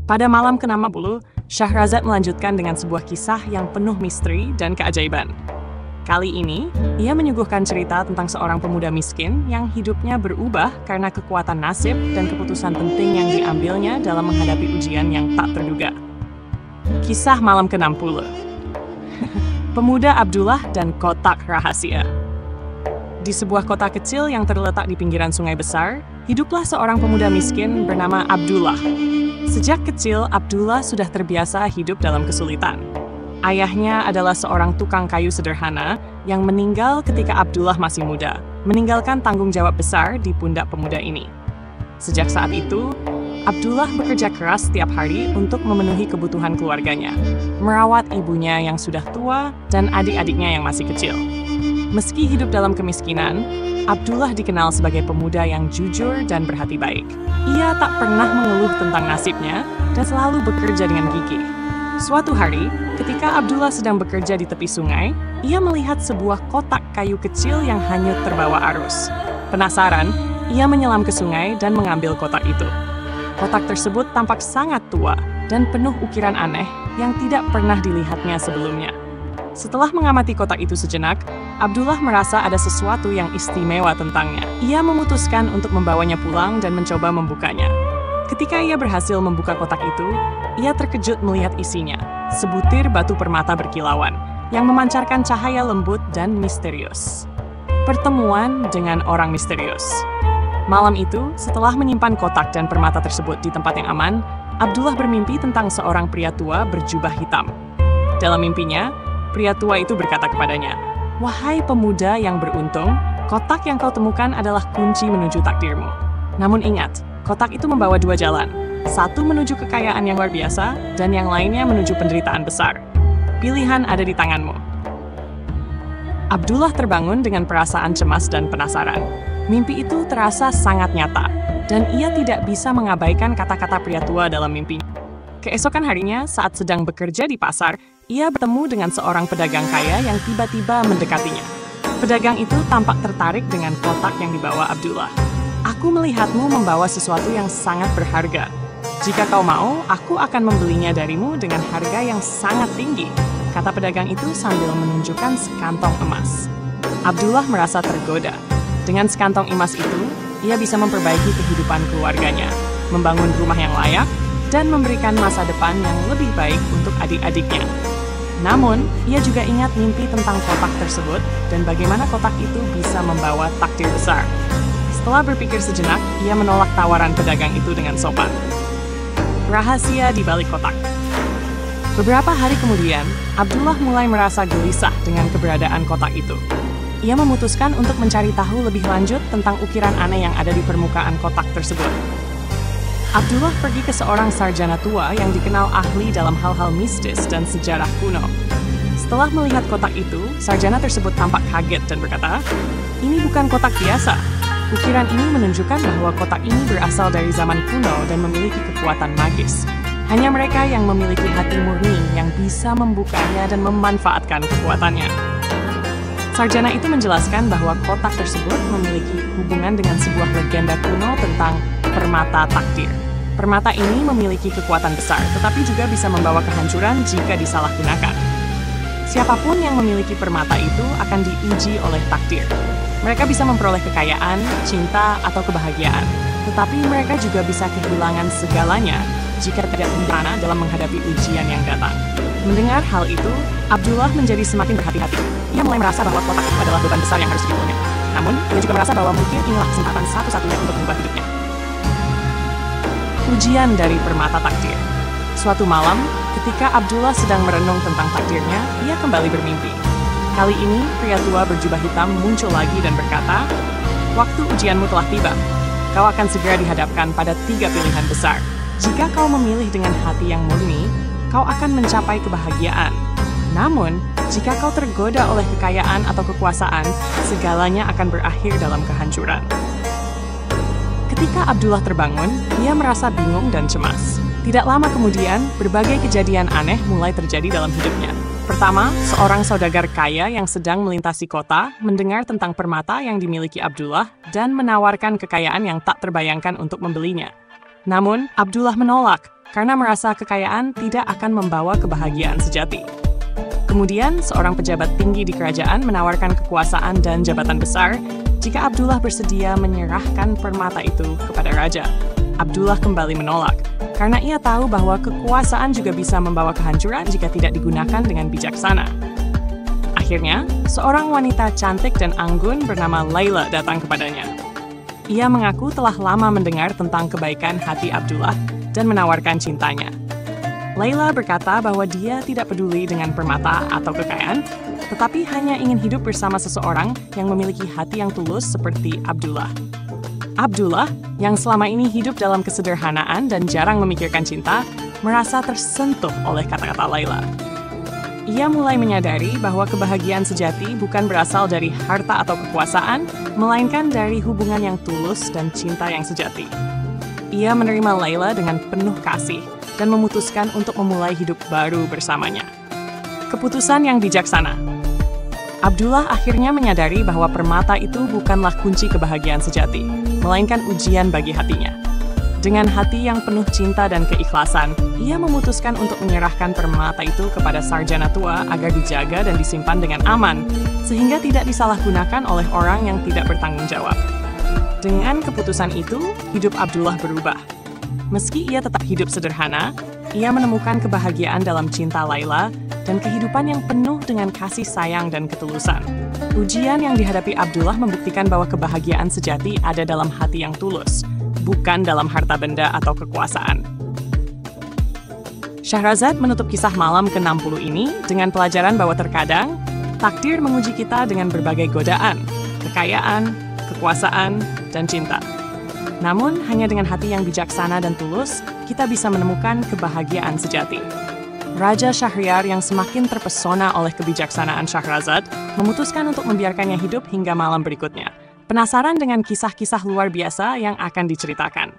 Pada malam ke-60, Syahrazad melanjutkan dengan sebuah kisah yang penuh misteri dan keajaiban. Kali ini, ia menyuguhkan cerita tentang seorang pemuda miskin yang hidupnya berubah karena kekuatan nasib dan keputusan penting yang diambilnya dalam menghadapi ujian yang tak terduga. Kisah malam ke-60. Pemuda Abdullah dan kotak rahasia. Di sebuah kota kecil yang terletak di pinggiran sungai besar, hiduplah seorang pemuda miskin bernama Abdullah. Sejak kecil, Abdullah sudah terbiasa hidup dalam kesulitan. Ayahnya adalah seorang tukang kayu sederhana yang meninggal ketika Abdullah masih muda, meninggalkan tanggung jawab besar di pundak pemuda ini. Sejak saat itu, Abdullah bekerja keras setiap hari untuk memenuhi kebutuhan keluarganya, merawat ibunya yang sudah tua dan adik-adiknya yang masih kecil. Meski hidup dalam kemiskinan, Abdullah dikenal sebagai pemuda yang jujur dan berhati baik. Ia tak pernah mengeluh tentang nasibnya dan selalu bekerja dengan gigih. Suatu hari, ketika Abdullah sedang bekerja di tepi sungai, ia melihat sebuah kotak kayu kecil yang hanyut terbawa arus. Penasaran, ia menyelam ke sungai dan mengambil kotak itu. Kotak tersebut tampak sangat tua dan penuh ukiran aneh yang tidak pernah dilihatnya sebelumnya. Setelah mengamati kotak itu sejenak, Abdullah merasa ada sesuatu yang istimewa tentangnya. Ia memutuskan untuk membawanya pulang dan mencoba membukanya. Ketika ia berhasil membuka kotak itu, ia terkejut melihat isinya, sebutir batu permata berkilauan yang memancarkan cahaya lembut dan misterius. Pertemuan dengan orang misterius. Malam itu, setelah menyimpan kotak dan permata tersebut di tempat yang aman, Abdullah bermimpi tentang seorang pria tua berjubah hitam. Dalam mimpinya, pria tua itu berkata kepadanya, "Wahai pemuda yang beruntung, kotak yang kau temukan adalah kunci menuju takdirmu. Namun ingat, kotak itu membawa dua jalan. Satu menuju kekayaan yang luar biasa, dan yang lainnya menuju penderitaan besar. Pilihan ada di tanganmu." Abdullah terbangun dengan perasaan cemas dan penasaran. Mimpi itu terasa sangat nyata, dan ia tidak bisa mengabaikan kata-kata pria tua dalam mimpinya. Keesokan harinya, saat sedang bekerja di pasar, ia bertemu dengan seorang pedagang kaya yang tiba-tiba mendekatinya. Pedagang itu tampak tertarik dengan kotak yang dibawa Abdullah. "Aku melihatmu membawa sesuatu yang sangat berharga. Jika kau mau, aku akan membelinya darimu dengan harga yang sangat tinggi," kata pedagang itu sambil menunjukkan sekantong emas. Abdullah merasa tergoda. Dengan sekantong emas itu, ia bisa memperbaiki kehidupan keluarganya, membangun rumah yang layak, dan memberikan masa depan yang lebih baik untuk adik-adiknya. Namun, ia juga ingat mimpi tentang kotak tersebut dan bagaimana kotak itu bisa membawa takdir besar. Setelah berpikir sejenak, ia menolak tawaran pedagang itu dengan sopan. Rahasia di balik kotak. Beberapa hari kemudian, Abdullah mulai merasa gelisah dengan keberadaan kotak itu. Ia memutuskan untuk mencari tahu lebih lanjut tentang ukiran aneh yang ada di permukaan kotak tersebut. Abdullah pergi ke seorang sarjana tua yang dikenal ahli dalam hal-hal mistis dan sejarah kuno. Setelah melihat kotak itu, sarjana tersebut tampak kaget dan berkata, "Ini bukan kotak biasa. Ukiran ini menunjukkan bahwa kotak ini berasal dari zaman kuno dan memiliki kekuatan magis. Hanya mereka yang memiliki hati murni yang bisa membukanya dan memanfaatkan kekuatannya." Sarjana itu menjelaskan bahwa kotak tersebut memiliki hubungan dengan sebuah legenda kuno tentang permata takdir. Permata ini memiliki kekuatan besar, tetapi juga bisa membawa kehancuran jika disalahgunakan. Siapapun yang memiliki permata itu akan diuji oleh takdir. Mereka bisa memperoleh kekayaan, cinta, atau kebahagiaan. Tetapi mereka juga bisa kehilangan segalanya jika tidak bijaksana dalam menghadapi ujian yang datang. Mendengar hal itu, Abdullah menjadi semakin berhati-hati. Ia mulai merasa bahwa kotak itu adalah beban besar yang harus dipikulnya. Namun, ia juga merasa bahwa mungkin inilah kesempatan satu-satunya untuk mengubah hidupnya. Ujian dari permata takdir. Suatu malam, ketika Abdullah sedang merenung tentang takdirnya, ia kembali bermimpi. Kali ini, pria tua berjubah hitam muncul lagi dan berkata, "Waktu ujianmu telah tiba. Kau akan segera dihadapkan pada 3 pilihan besar. Jika kau memilih dengan hati yang murni, kau akan mencapai kebahagiaan. Namun, jika kau tergoda oleh kekayaan atau kekuasaan, segalanya akan berakhir dalam kehancuran." Ketika Abdullah terbangun, ia merasa bingung dan cemas. Tidak lama kemudian, berbagai kejadian aneh mulai terjadi dalam hidupnya. Pertama, seorang saudagar kaya yang sedang melintasi kota mendengar tentang permata yang dimiliki Abdullah dan menawarkan kekayaan yang tak terbayangkan untuk membelinya. Namun, Abdullah menolak. karena merasa kekayaan tidak akan membawa kebahagiaan sejati. Kemudian, seorang pejabat tinggi di kerajaan menawarkan kekuasaan dan jabatan besar jika Abdullah bersedia menyerahkan permata itu kepada raja. Abdullah kembali menolak, karena ia tahu bahwa kekuasaan juga bisa membawa kehancuran jika tidak digunakan dengan bijaksana. Akhirnya, seorang wanita cantik dan anggun bernama Laila datang kepadanya. Ia mengaku telah lama mendengar tentang kebaikan hati Abdullah dan menawarkan cintanya. Laila berkata bahwa dia tidak peduli dengan permata atau kekayaan, tetapi hanya ingin hidup bersama seseorang yang memiliki hati yang tulus seperti Abdullah. Abdullah, yang selama ini hidup dalam kesederhanaan dan jarang memikirkan cinta, merasa tersentuh oleh kata-kata Laila. Ia mulai menyadari bahwa kebahagiaan sejati bukan berasal dari harta atau kekuasaan, melainkan dari hubungan yang tulus dan cinta yang sejati. Ia menerima Laila dengan penuh kasih dan memutuskan untuk memulai hidup baru bersamanya. Keputusan yang bijaksana. Abdullah akhirnya menyadari bahwa permata itu bukanlah kunci kebahagiaan sejati, melainkan ujian bagi hatinya. Dengan hati yang penuh cinta dan keikhlasan, ia memutuskan untuk menyerahkan permata itu kepada sarjana tua agar dijaga dan disimpan dengan aman, sehingga tidak disalahgunakan oleh orang yang tidak bertanggung jawab. Dengan keputusan itu, hidup Abdullah berubah. Meski ia tetap hidup sederhana, ia menemukan kebahagiaan dalam cinta Laila dan kehidupan yang penuh dengan kasih sayang dan ketulusan. Ujian yang dihadapi Abdullah membuktikan bahwa kebahagiaan sejati ada dalam hati yang tulus, bukan dalam harta benda atau kekuasaan. Syahrazad menutup kisah malam ke-60 ini dengan pelajaran bahwa terkadang takdir menguji kita dengan berbagai godaan, kekayaan, kekuasaan, dan cinta. Namun, hanya dengan hati yang bijaksana dan tulus, kita bisa menemukan kebahagiaan sejati. Raja Syahriar yang semakin terpesona oleh kebijaksanaan Syahrazad memutuskan untuk membiarkannya hidup hingga malam berikutnya. Penasaran dengan kisah-kisah luar biasa yang akan diceritakan?